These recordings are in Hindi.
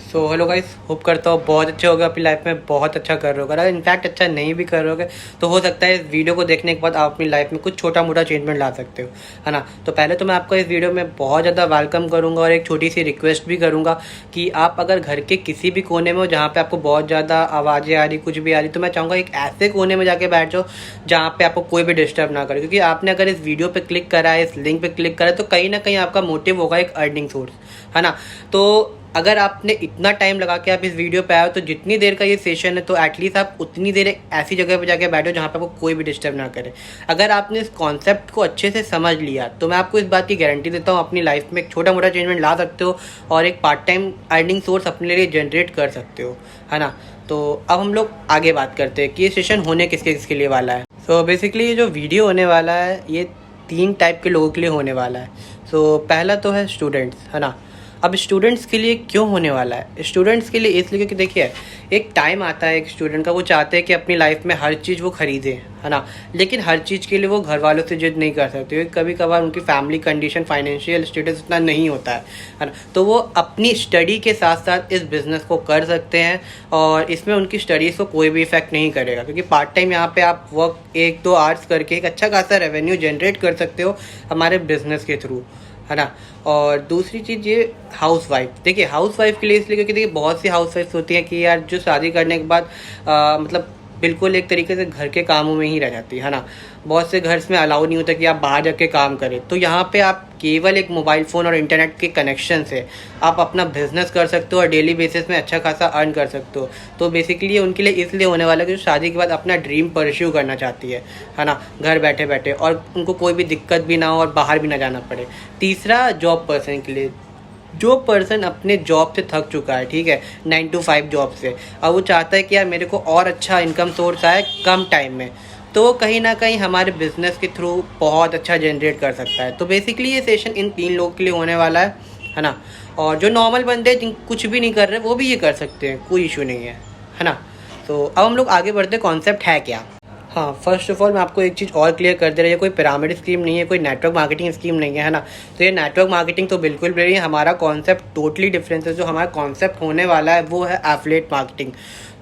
सो हेलो गाइस, होप करता हूँ बहुत अच्छे होगे, अपनी लाइफ में बहुत अच्छा कर रहे हो। अगर इनफैक्ट अच्छा नहीं भी कर रहे होगे तो हो सकता है इस वीडियो को देखने के बाद आप अपनी लाइफ में कुछ छोटा मोटा चेंजमेंट ला सकते हो, है ना। तो पहले तो मैं आपको इस वीडियो में बहुत ज़्यादा वेलकम करूँगा और एक छोटी सी रिक्वेस्ट भी करूँगा कि आप अगर घर के किसी भी कोने में हो जहाँ पे आपको बहुत ज़्यादा आवाज़ें आ रही, कुछ भी आ रही, तो मैं चाहूँगा एक ऐसे कोने में जाके बैठ जाओ जहाँ पे आपको कोई भी डिस्टर्ब ना करे, क्योंकि आपने अगर इस वीडियो पे क्लिक करा है, इस लिंक पे क्लिक करा है, तो कहीं ना कहीं आपका मोटिव होगा एक अर्निंग सोर्स, है ना। तो अगर आपने इतना टाइम लगा के आप इस वीडियो पे आए हो, तो जितनी देर का ये सेशन है तो एटलीस्ट आप उतनी देर एक ऐसी जगह पे जाके बैठो जहाँ पे आपको कोई भी डिस्टर्ब ना करे। अगर आपने इस कॉन्सेप्ट को अच्छे से समझ लिया तो मैं आपको इस बात की गारंटी देता हूँ, अपनी लाइफ में एक छोटा मोटा चेंजमेंट ला सकते हो और एक पार्ट टाइम अर्निंग सोर्स अपने लिए जनरेट कर सकते हो, है ना। तो अब हम लोग आगे बात करते हैं कि ये सेशन होने किसके किसके लिए वाला है। सो बेसिकली ये जो वीडियो होने वाला है ये 3 टाइप के लोगों के लिए होने वाला है। सो पहला तो है स्टूडेंट्स, है ना। अब स्टूडेंट्स के लिए क्यों होने वाला है? स्टूडेंट्स के लिए इसलिए क्योंकि देखिए, एक टाइम आता है एक स्टूडेंट का, वो चाहते हैं कि अपनी लाइफ में हर चीज़ वो खरीदे, है ना। लेकिन हर चीज़ के लिए वो घर वालों से जिद नहीं कर सकते, क्योंकि कभी कभार उनकी फैमिली कंडीशन, फाइनेंशियल स्टेटस उतना नहीं होता है ना। तो वो अपनी स्टडी के साथ साथ इस बिज़नेस को कर सकते हैं और इसमें उनकी स्टडीज़ को कोई भी इफेक्ट नहीं करेगा, क्योंकि पार्ट टाइम यहाँ पे आप वर्क 1-2 आवर्स करके एक अच्छा खासा रेवेन्यू जनरेट कर सकते हो हमारे बिजनेस के थ्रू, है ना। और दूसरी चीज़ ये हाउस वाइफ, देखिए हाउस वाइफ के लिए इसलिए क्योंकि देखिए बहुत सी हाउस वाइफ्स होती हैं कि यार जो शादी करने के बाद मतलब बिल्कुल एक तरीके से घर के कामों में ही रह जाती है ना। बहुत से घर में अलाउ नहीं होता कि आप बाहर जाके काम करें, तो यहाँ पे आप केवल एक मोबाइल फ़ोन और इंटरनेट के कनेक्शन से आप अपना बिजनेस कर सकते हो और डेली बेसिस में अच्छा खासा अर्न कर सकते हो। तो बेसिकली ये उनके लिए इसलिए होने वाला है कि जो शादी के बाद अपना ड्रीम परस्यू करना चाहती है ना, घर बैठे बैठे, और उनको कोई भी दिक्कत भी ना हो और बाहर भी ना जाना पड़े। तीसरा जॉब पर्सन के लिए, जो पर्सन अपने जॉब से थक चुका है, ठीक है, 9 to 5 जॉब से, अब वो चाहता है कि यार मेरे को और अच्छा इनकम सोर्स आए कम टाइम में, तो वो कहीं ना कहीं हमारे बिजनेस के थ्रू बहुत अच्छा जनरेट कर सकता है। तो बेसिकली ये सेशन इन 3 लोगों के लिए होने वाला है ना। और जो नॉर्मल बंदे जिन कुछ भी नहीं कर रहे वो भी ये कर सकते हैं, कोई इशू नहीं है ना। तो अब हम लोग आगे बढ़ते, कॉन्सेप्ट है क्या। हाँ, फर्स्ट ऑफ ऑल मैं आपको एक चीज़ और क्लियर कर दे रही है, कोई पिरामिड स्कीम नहीं है, कोई नेटवर्क मार्केटिंग स्कीम नहीं है ना। तो ये नेटवर्क मार्केटिंग तो बिल्कुल भी नहीं है, हमारा कॉन्सेप्ट टोटली डिफरेंस है। जो हमारा कॉन्सेप्ट होने वाला है वो है एफिलिएट मार्केटिंग।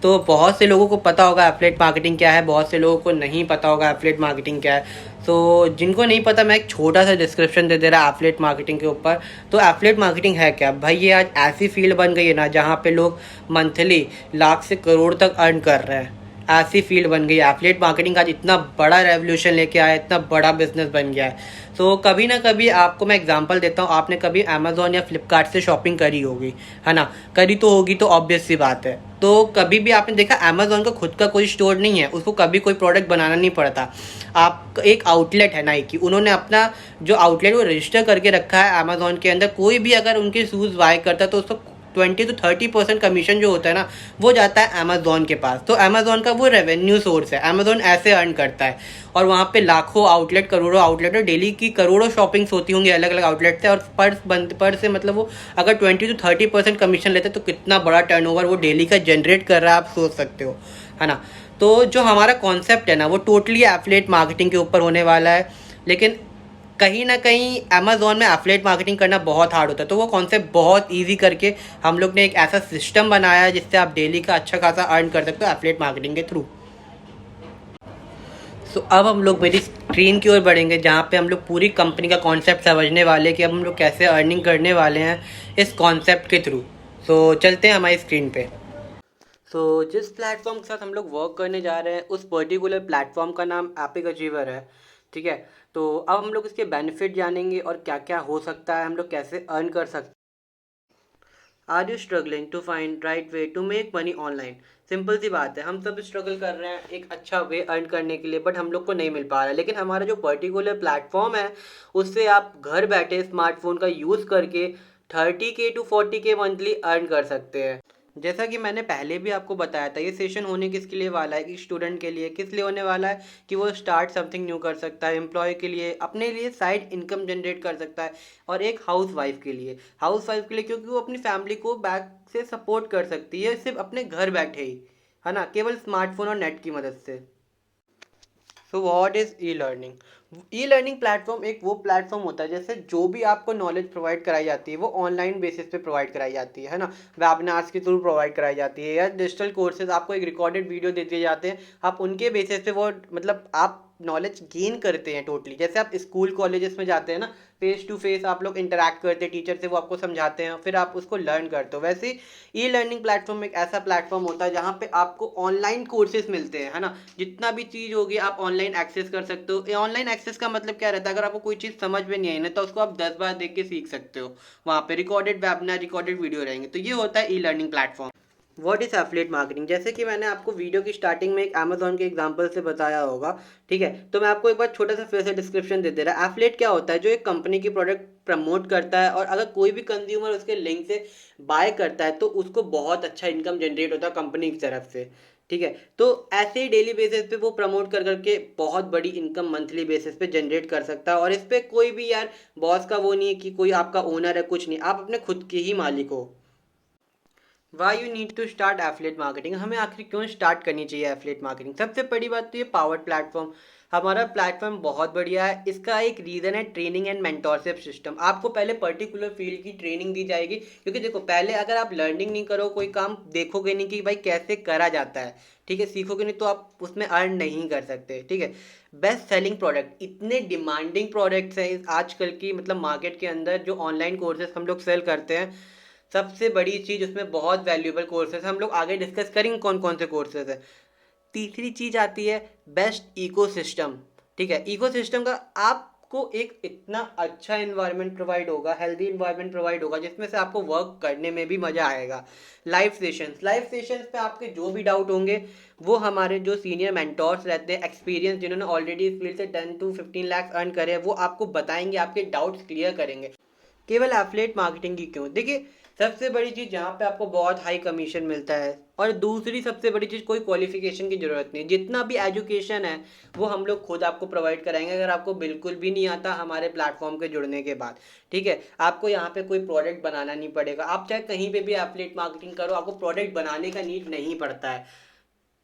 तो बहुत से लोगों को पता होगा एफिलिएट मार्केटिंग क्या है, बहुत से लोगों को नहीं पता होगा एफिलिएट मार्केटिंग क्या है। तो जिनको नहीं पता, मैं एक छोटा सा डिस्क्रिप्शन दे दे रहा एफिलिएट मार्केटिंग के ऊपर। तो एफिलिएट मार्केटिंग है क्या भाई? ये आज ऐसी फील्ड बन गई है ना जहाँ पे लोग मंथली लाख से करोड़ तक अर्न कर रहे हैं। ऐसी फील्ड बन गई है एफिलिएट मार्केटिंग, आज इतना बड़ा रेवोल्यूशन लेके आया, इतना बड़ा बिजनेस बन गया है। तो कभी ना कभी आपको मैं एग्जांपल देता हूँ, आपने कभी अमेजोन या फ्लिपकार्ट से शॉपिंग करी होगी, है ना। करी तो होगी, तो ऑब्वियस सी बात है। तो कभी भी आपने देखा अमेजोन का खुद का कोई स्टोर नहीं है, उसको कभी कोई प्रोडक्ट बनाना नहीं पड़ता। आप एक आउटलेट है नाइकी, उन्होंने अपना जो आउटलेट वो रजिस्टर करके रखा है अमेजोन के अंदर। कोई भी अगर उनके शूज़ बाय करता है तो उसको 20 to 30% कमीशन जो होता है ना, वो जाता है अमेजोन के पास। तो अमेजोन का वो रेवेन्यू सोर्स है, अमेजोन ऐसे अर्न करता है। और वहाँ पे लाखों आउटलेट, करोड़ों आउटलेट है, डेली की करोड़ों शॉपिंग्स होती होंगी अलग अलग आउटलेट से, और पर से मतलब वो अगर 20 to 30% कमीशन लेते तो कितना बड़ा टर्नओवर वो डेली का जनरेट कर रहा है, आप सोच सकते हो, है ना। तो जो हमारा कॉन्सेप्ट है ना वो टोटली एफिलिएट मार्केटिंग के ऊपर होने वाला है। लेकिन कहीं ना कहीं अमेजोन में एफिलिएट मार्केटिंग करना बहुत हार्ड होता है, तो वो कॉन्सेप्ट बहुत इजी करके हम लोग ने एक ऐसा सिस्टम बनाया है जिससे आप डेली का अच्छा खासा अर्न कर सकते हो एफिलिएट मार्केटिंग के थ्रू। सो अब हम लोग मेरी स्क्रीन की ओर बढ़ेंगे, जहाँ पे हम लोग पूरी कंपनी का कॉन्सेप्ट समझने वाले हैं कि अब हम लोग कैसे अर्निंग करने वाले हैं इस कॉन्सेप्ट के थ्रू। सो चलते हैं हमारी स्क्रीन पे। सो जिस प्लेटफॉर्म के साथ हम लोग वर्क करने जा रहे हैं उस पर्टिकुलर प्लेटफॉर्म का नाम एपिक अचीवर है, ठीक है। तो अब हम लोग इसके बेनिफिट जानेंगे और क्या क्या हो सकता है, हम लोग कैसे अर्न कर सकते हैं। Are you struggling to find right way to make money online? Simple सी बात है, हम सब स्ट्रगल कर रहे हैं एक अच्छा वे अर्न करने के लिए, बट हम लोग को नहीं मिल पा रहा है। लेकिन हमारा जो पर्टिकुलर प्लेटफॉर्म है उससे आप घर बैठे स्मार्टफोन का यूज़ करके 30K to 40K monthly earn कर सकते हैं। जैसा कि मैंने पहले भी आपको बताया था, ये सेशन होने किसके लिए वाला है, कि स्टूडेंट के लिए। किस लिए होने वाला है कि वो स्टार्ट समथिंग न्यू कर सकता है, एम्प्लॉय के लिए, अपने लिए साइड इनकम जनरेट कर सकता है, और एक हाउस वाइफ के लिए। हाउस वाइफ के लिए क्योंकि वो अपनी फैमिली को बैक से सपोर्ट कर सकती है सिर्फ अपने घर बैठे ही, है ना, केवल स्मार्टफोन और नेट की मदद से। So what is e learning? E learning platform एक वो प्लेटफॉर्म होता है जैसे जो भी आपको नॉलेज प्रोवाइड कराई जाती है वो ऑनलाइन बेसिस पे प्रोवाइड कराई जाती है ना। वेबिनार्स के थ्रू प्रोवाइड कराई जाती है या डिजिटल कोर्सेज आपको एक रिकॉर्डेड वीडियो दे दिए जाते हैं, आप उनके बेसिस पे वो मतलब आप नॉलेज गेन करते हैं टोटली। जैसे आप स्कूल कॉलेजेस में जाते हैं ना, फेस टू फेस आप लोग इंटरेक्ट करते हैं टीचर से, वो आपको समझाते हैं फिर आप उसको लर्न करते हो। वैसे ई लर्निंग प्लेटफॉर्म एक ऐसा प्लेटफॉर्म होता है जहाँ पे आपको ऑनलाइन कोर्सेज मिलते हैं, है ना। जितना भी चीज़ होगी आप ऑनलाइन एक्सेस कर सकते हो। ये ऑनलाइन एक्सेस का मतलब क्या रहता है, अगर आपको कोई चीज़ समझ में नहीं आई ना तो उसको आप 10 बार देख के सीख सकते हो। वहाँ पे रिकॉर्डेड वेबिनार, रिकॉर्डेड वीडियो रहेंगे। तो ये होता है e learning platform. What is affiliate marketing, जैसे कि मैंने आपको वीडियो की स्टार्टिंग में एक अमेजोन के एग्जांपल से बताया होगा, ठीक है। तो मैं आपको एक बार छोटा सा फिर से डिस्क्रिप्शन दे रहा। एफिलिएट क्या होता है, जो एक कंपनी की प्रोडक्ट प्रमोट करता है और अगर कोई भी कंज्यूमर उसके लिंक से बाय करता है तो उसको बहुत अच्छा इनकम जनरेट होता है कंपनी की तरफ से, ठीक है। तो ऐसे ही डेली बेसिस पे वो प्रमोट कर करके बहुत बड़ी इनकम मंथली बेसिस पे जनरेट कर सकता है। और इस पे कोई भी यार बॉस का वो नहीं है कि कोई आपका ओनर है, कुछ नहीं, आप अपने खुद के ही मालिक हो। Why you need to start affiliate marketing, हमें आखिर क्यों स्टार्ट करनी चाहिए एफिलिएट मार्केटिंग। सबसे बड़ी बात तो ये पावर्ड प्लेटफॉर्म, हमारा प्लेटफॉर्म बहुत बढ़िया है। इसका एक रीज़न है ट्रेनिंग एंड मेंटोरशिप सिस्टम। आपको पहले पर्टिकुलर फील्ड की ट्रेनिंग दी जाएगी, क्योंकि देखो पहले अगर आप लर्निंग नहीं करो, कोई काम देखोगे नहीं कि भाई कैसे करा जाता है, ठीक है, सीखोगे नहीं तो आप उसमें अर्न नहीं कर सकते, ठीक है। बेस्ट सेलिंग प्रोडक्ट, इतने डिमांडिंग प्रोडक्ट्स हैं आजकल की मतलब मार्केट के अंदर, जो ऑनलाइन कोर्सेज हम लोग सेल करते हैं। सबसे बड़ी चीज़ उसमें बहुत वैल्यूएबल कोर्सेज, हम लोग आगे डिस्कस करेंगे कौन कौन से कोर्सेज है। तीसरी चीज़ आती है बेस्ट इकोसिस्टम, ठीक है। इकोसिस्टम का आपको एक इतना अच्छा इन्वायरमेंट प्रोवाइड होगा, हेल्दी इन्वायरमेंट प्रोवाइड होगा जिसमें से आपको वर्क करने में भी मज़ा आएगा। लाइव सेशंस पे आपके जो भी डाउट होंगे वो हमारे जो सीनियर मेंटोर्स रहते हैं, एक्सपीरियंस जिन्होंने ऑलरेडी इस फील्ड से 10 to 15 लाख अर्न करे हैं, वो आपको बताएंगे, आपके डाउट्स क्लियर करेंगे। केवल एफिलिएट मार्केटिंग की क्यों, देखिए सबसे बड़ी चीज़ जहाँ पे आपको बहुत हाई कमीशन मिलता है, और दूसरी सबसे बड़ी चीज़ कोई क्वालिफिकेशन की ज़रूरत नहीं, जितना भी एजुकेशन है वो हम लोग खुद आपको प्रोवाइड कराएंगे अगर आपको बिल्कुल भी नहीं आता हमारे प्लेटफॉर्म के जुड़ने के बाद, ठीक है। आपको यहाँ पे कोई प्रोडक्ट बनाना नहीं पड़ेगा, आप चाहे कहीं पे भी एफिलिएट मार्केटिंग करो, आपको प्रोडक्ट बनाने का नीड नहीं पड़ता है।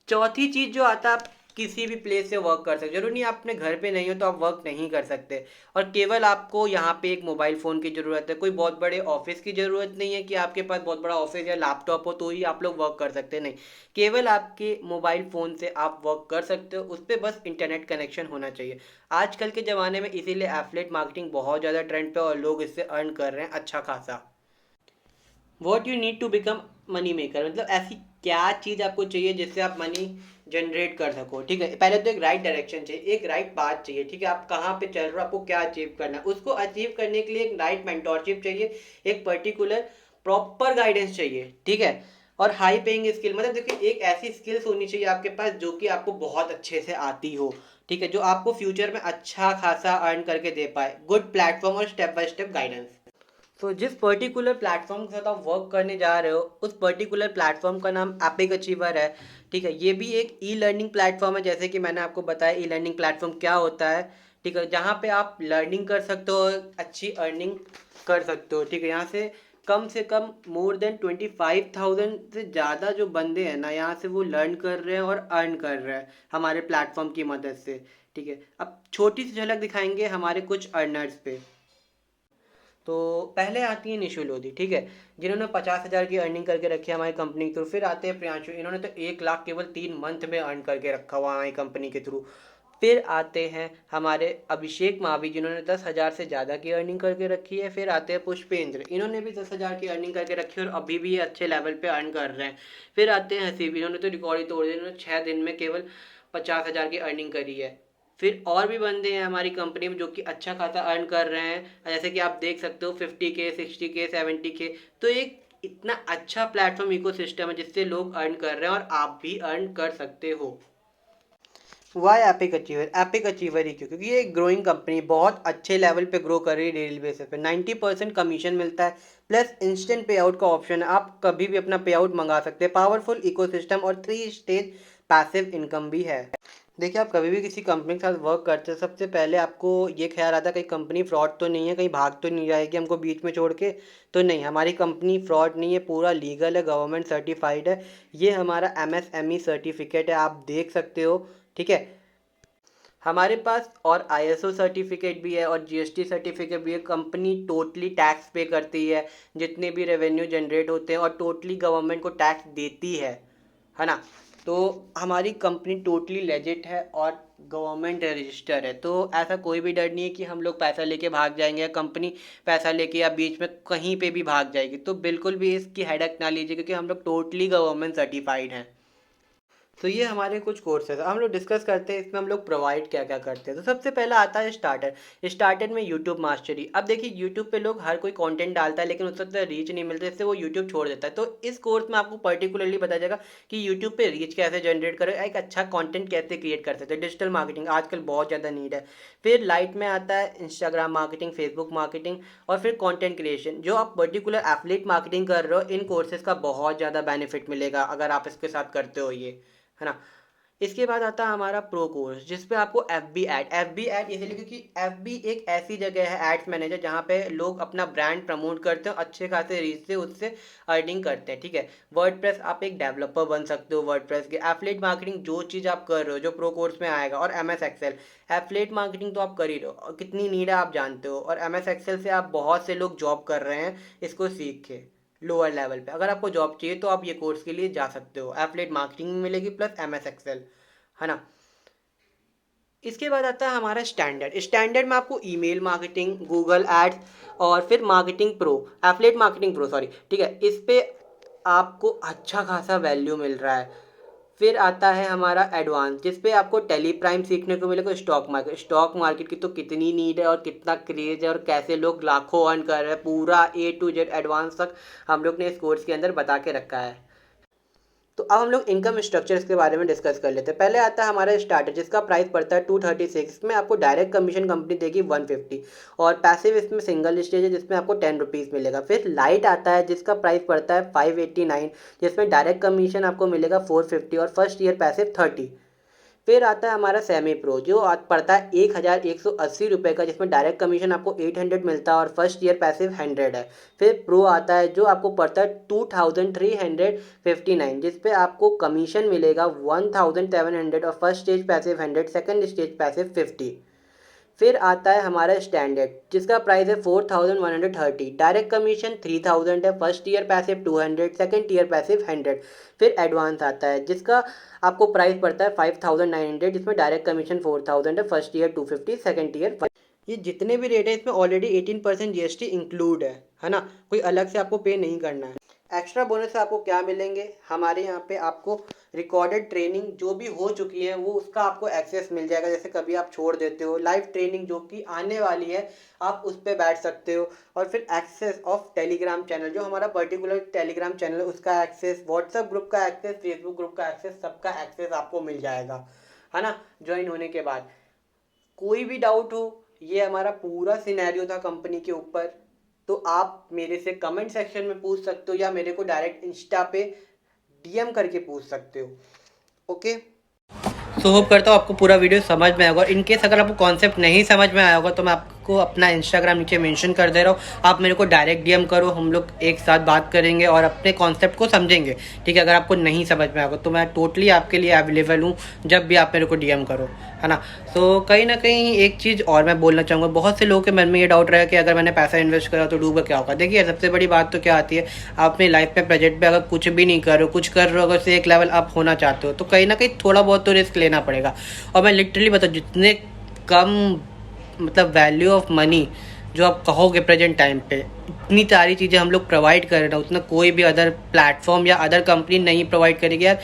चौथी चीज़ जो आता है, आप किसी भी प्लेस से वर्क कर सकते, जरूरी नहीं आप अपने घर पे नहीं हो तो आप वर्क नहीं कर सकते। और केवल आपको यहाँ पे एक मोबाइल फ़ोन की ज़रूरत है, कोई बहुत बड़े ऑफिस की ज़रूरत नहीं है कि आपके पास बहुत बड़ा ऑफिस या लैपटॉप हो तो ही आप लोग वर्क कर सकते, नहीं। केवल आपके मोबाइल फ़ोन से आप वर्क कर सकते हो, उस पर बस इंटरनेट कनेक्शन होना चाहिए। आजकल के ज़माने में इसीलिए एफिलिएट मार्केटिंग बहुत ज़्यादा ट्रेंड पे और लोग इससे अर्न कर रहे हैं अच्छा खासा। What you need to become money maker, मतलब ऐसी क्या चीज़ आपको चाहिए जिससे आप मनी जनरेट कर सको, ठीक है। पहले तो एक राइट डायरेक्शन चाहिए, एक राइट पाथ चाहिए, ठीक है। आप कहाँ पे चल रहे हो, आपको क्या अचीव करना है, उसको अचीव करने के लिए एक राइट मेंटोरशिप चाहिए, एक पर्टिकुलर प्रॉपर गाइडेंस चाहिए, ठीक है। और हाई पेइंग स्किल, मतलब देखिए एक ऐसी स्किल्स होनी चाहिए आपके पास जो कि आपको बहुत अच्छे से आती हो, ठीक है, जो आपको फ्यूचर में अच्छा खासा अर्न करके दे पाए। गुड प्लेटफॉर्म और स्टेप बाय स्टेप गाइडेंस। तो जिस पर्टिकुलर प्लेटफॉर्म के साथ आप वर्क करने जा रहे हो उस पर्टिकुलर प्लेटफॉर्म का नाम एपिक अचीवर है, ठीक है। ये भी एक ई लर्निंग प्लेटफॉर्म है, जैसे कि मैंने आपको बताया ई लर्निंग प्लेटफॉर्म क्या होता है, ठीक है। जहाँ पे आप लर्निंग कर सकते हो, अच्छी अर्निंग कर सकते हो, ठीक है। यहाँ से कम मोर देन 25,000 से ज़्यादा जो बंदे हैं ना यहाँ से वो लर्न कर रहे हैं और अर्न कर रहे हैं हमारे प्लेटफॉर्म की मदद से, ठीक है। अब छोटी सी झलक दिखाएंगे हमारे कुछ अर्नर्स पे। तो पहले आती है निशु लोधी, ठीक है, जिन्होंने 50,000 की अर्निंग करके रखी है हमारी कंपनी के थ्रू। फिर आते हैं प्रियांशु, इन्होंने तो 1 लाख केवल 3 मंथ में अर्न करके रखा हुआ हमारी कंपनी के थ्रू। फिर आते हैं हमारे अभिषेक महावी, जिन्होंने 10,000 से ज़्यादा की अर्निंग करके रखी है। फिर आते हैं पुष्पेंद्र, इन्होंने भी 10,000 की अर्निंग करके रखी है और अभी भी ये अच्छे लेवल पे अर्न कर रहे हैं। फिर आते हैं हसीब, इन्होंने तो रिकॉर्ड ही तोड़ दिया, इन्होंने 6 दिन में केवल 50,000 की अर्निंग करी है। फिर और भी बंदे हैं हमारी कंपनी में जो कि अच्छा खासा अर्न कर रहे हैं, जैसे कि आप देख सकते हो 50K, 60K, 70K। तो एक इतना अच्छा प्लेटफॉर्म इकोसिस्टम है जिससे लोग अर्न कर रहे हैं और आप भी अर्न कर सकते हो। Why epic achiever, epic achiever ही क्यों, क्योंकि ये एक ग्रोइंग कंपनी बहुत अच्छे लेवल पे ग्रो कर रही है डेली बेसिस पे। 90% कमीशन मिलता है, प्लस इंस्टेंट पे आउट का ऑप्शन है, आप कभी भी अपना पे आउट मंगा सकते हैं। पावरफुल इकोसिस्टम और 3 स्टेज पैसिव इनकम भी है। देखिए आप कभी भी किसी कंपनी के साथ वर्क करते हैं सबसे पहले आपको ये ख्याल आता है कहीं कंपनी फ्रॉड तो नहीं है, कहीं भाग तो नहीं जाएगी हमको बीच में छोड़ के। तो नहीं, हमारी कंपनी फ्रॉड नहीं है, पूरा लीगल है, गवर्नमेंट सर्टिफाइड है। ये हमारा MSME सर्टिफिकेट है, आप देख सकते हो, ठीक है। हमारे पास और ISO सर्टिफिकेट भी है और GST सर्टिफिकेट भी है। कंपनी टोटली टैक्स पे करती है, जितने भी रेवेन्यू जनरेट होते हैं, और टोटली गवर्नमेंट को टैक्स देती है ना। तो हमारी कंपनी टोटली लेजिट है और गवर्नमेंट रजिस्टर है। तो ऐसा कोई भी डर नहीं है कि हम लोग पैसा लेके भाग जाएंगे या कंपनी पैसा लेके या बीच में कहीं पे भी भाग जाएगी। तो बिल्कुल भी इसकी हेडेक ना लीजिए, क्योंकि हम लोग टोटली गवर्नमेंट सर्टिफाइड हैं। तो ये हमारे कुछ कोर्सेज हम लोग डिस्कस करते हैं, इसमें हम लोग प्रोवाइड क्या क्या करते हैं। तो सबसे पहला आता है स्टार्टर। स्टार्टर में यूट्यूब मास्टरी। अब देखिए, यूट्यूब पे लोग हर कोई कंटेंट डालता है, लेकिन उससे तो रीच नहीं मिलती, इससे वो यूट्यूब छोड़ देता है। तो इस कोर्स में आपको पर्टिकुलरली बताया जाएगा कि यूट्यूब पे रीच कैसे जनरेट करें, एक अच्छा कॉन्टेंट कैसे क्रिएट कर सकते हैं। डिजिटल मार्केटिंग आजकल बहुत ज़्यादा नीड है। फिर लाइट में आता है इंस्टाग्राम मार्केटिंग, फेसबुक मार्केटिंग, और फिर कंटेंट क्रिएशन। जो आप पर्टिकुलर एफिलिएट मार्केटिंग कर रहे हो, इन कोर्सेज का बहुत ज़्यादा बेनिफिट मिलेगा अगर आप इसके साथ करते हो ये, है ना। इसके बाद आता है हमारा प्रो कोर्स, जिस पे आपको एफ बी एड इसलिए क्योंकि एफ बी एक ऐसी जगह है, एड्स मैनेजर, जहाँ पे लोग अपना ब्रांड प्रमोट करते हैं, अच्छे खासे रीच से उससे अर्निंग करते हैं, ठीक है। वर्डप्रेस, आप एक डेवलपर बन सकते हो वर्डप्रेस के। एफिलिएट मार्केटिंग जो चीज़ आप कर रहे हो, जो प्रो कोर्स में आएगा, और MS एक्सेल। एफिलिएट मार्केटिंग तो आप कर ही रहे हो और कितनी नीड है आप जानते हो, और MS एक्सेल से आप बहुत से लोग जॉब कर रहे हैं इसको सीख के लोअर लेवल पे। अगर आपको जॉब चाहिए तो आप ये कोर्स के लिए जा सकते हो। एफिलिएट मार्केटिंग मिलेगी प्लस MS एक्सेल, है ना। इसके बाद आता है हमारा स्टैंडर्ड। स्टैंडर्ड में आपको ईमेल मार्केटिंग, गूगल एड्स, और फिर marketing pro, affiliate marketing pro sorry, ठीक है। इस पे आपको अच्छा खासा वैल्यू मिल रहा है। फिर आता है हमारा एडवांस, जिस पे आपको टेली प्राइम सीखने को मिलेगा। स्टॉक मार्केट की तो कितनी नीड है और कितना क्रेज है, और कैसे लोग लाखों अर्न कर रहे हैं, पूरा A to Z एडवांस तक हम लोग ने इस कोर्स के अंदर बता के रखा है। तो अब हम लोग इनकम स्ट्रक्चर्स के बारे में डिस्कस कर लेते हैं। पहले आता है हमारा स्टार्टर, जिसका प्राइस पड़ता है 236। इसमें आपको डायरेक्ट कमीशन कंपनी देगी 150, और पैसिव इसमें सिंगल स्टेज है, जिसमें आपको 10 रुपीज़ मिलेगा। फिर लाइट आता है, जिसका प्राइस पड़ता है 589, जिसमें डायरेक्ट कमीशन आपको मिलेगा 450 और फर्स्ट ईयर पैसिव 30। फिर आता है हमारा सेमी प्रो, जो पड़ता है 1180 रुपये का, जिसमें डायरेक्ट कमीशन आपको 800 मिलता है और फर्स्ट ईयर पैसिव 100 है। फिर प्रो आता है, जो आपको पड़ता है 2359, जिस पे आपको कमीशन मिलेगा 1700 और first stage passive 100, second stage passive 50। फिर आता है हमारा स्टैंडर्ड, जिसका प्राइस है 4130, डायरेक्ट कमीशन 3000 है, first year passive 200, second year passive 100। फिर एडवांस आता है, जिसका आपको प्राइस पड़ता है 5900, जिसमें डायरेक्ट कमीशन 4000 है, फर्स्ट ईयर 250, सेकंड ईयर 5। ये जितने भी रेट है, इसमें ऑलरेडी 18% GST इंक्लूड है ना। कोई अलग से आपको पे नहीं करना है। एक्स्ट्रा बोनस से आपको क्या मिलेंगे, हमारे यहाँ पे आपको रिकॉर्डेड ट्रेनिंग जो भी हो चुकी है वो उसका आपको एक्सेस मिल जाएगा। जैसे कभी आप छोड़ देते हो, लाइव ट्रेनिंग जो कि आने वाली है आप उस पर बैठ सकते हो। और फिर एक्सेस ऑफ टेलीग्राम चैनल, जो हमारा पर्टिकुलर टेलीग्राम चैनल है उसका एक्सेस, व्हाट्सएप ग्रुप का एक्सेस, फेसबुक ग्रुप का एक्सेस, सबका एक्सेस आपको मिल जाएगा, है ना, ज्वाइन होने के बाद। कोई भी डाउट हो, ये हमारा पूरा सिनेरियो था कंपनी के ऊपर, तो आप मेरे से कमेंट सेक्शन में पूछ सकते हो या मेरे को डायरेक्ट इंस्टा पे DM करके पूछ सकते हो। ओके, सो होप करता हूँ आपको पूरा वीडियो समझ में आएगा। इन केस अगर आपको कॉन्सेप्ट नहीं समझ में आया होगा तो मैं आपको अपना इंस्टाग्राम नीचे मेंशन कर दे रहा हूँ, आप मेरे को डायरेक्ट DM करो, हम लोग एक साथ बात करेंगे और अपने कॉन्सेप्ट को समझेंगे, ठीक है। अगर आपको नहीं समझ में आएगा तो मैं टोटली आपके लिए अवेलेबल हूँ, जब भी आप मेरे को DM करो, है ना। सो कहीं ना कहीं एक चीज़ और मैं बोलना चाहूँगा, बहुत से लोगों के मन में ये डाउट रहा कि अगर मैंने पैसा इन्वेस्ट करा तो डूबा क्या होगा। देखिए, सबसे बड़ी बात तो क्या आती है, आप अपनी लाइफ में प्रेजेंट पे अगर कुछ भी नहीं कर रहे हो, कुछ कर रहे हो, अगर से एक लेवल अप होना चाहते हो तो कहीं ना कहीं थोड़ा बहुत तो रिस्क लेना पड़ेगा। और मैं लिटरली बताऊँ, जितने कम मतलब वैल्यू ऑफ मनी जो आप कहोगे प्रेजेंट टाइम पे, इतनी सारी चीज़ें हम लोग प्रोवाइड कर रहे हैं, उतना कोई भी अदर प्लेटफॉर्म या अदर कंपनी नहीं प्रोवाइड करेगी यार।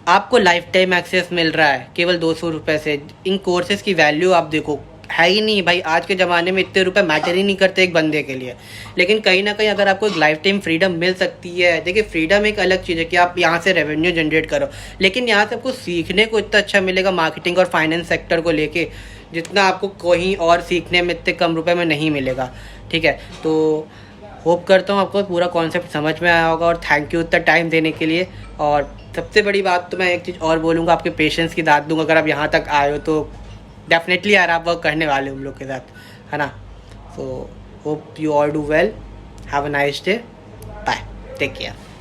आपको लाइफ टाइम एक्सेस मिल रहा है केवल 200 रुपये से। इन कोर्सेज की वैल्यू आप देखो, है ही नहीं भाई, आज के ज़माने में इतने रुपए मैटर ही नहीं करते एक बंदे के लिए। लेकिन कहीं ना कहीं अगर आपको एक लाइफ टाइम फ्रीडम मिल सकती है, देखिए फ्रीडम एक अलग चीज़ है कि आप यहाँ से रेवेन्यू जनरेट करो, लेकिन यहाँ से आपको सीखने को इतना अच्छा मिलेगा मार्केटिंग और फाइनेंस सेक्टर को लेके, जितना आपको कहीं और सीखने में इतने कम रुपए में नहीं मिलेगा, ठीक है। तो होप करता हूँ आपको पूरा कॉन्सेप्ट समझ में आया होगा, और थैंक यू इतना टाइम देने के लिए। और सबसे बड़ी बात तो मैं एक चीज़ और बोलूँगा, आपके पेशेंस की दाद दूँगा। अगर आप यहाँ तक आए हो तो डेफिनेटली यार आप वर्क करने वाले हो हम लोग के साथ, है ना। So hope you all do well, have a nice day, bye, take care.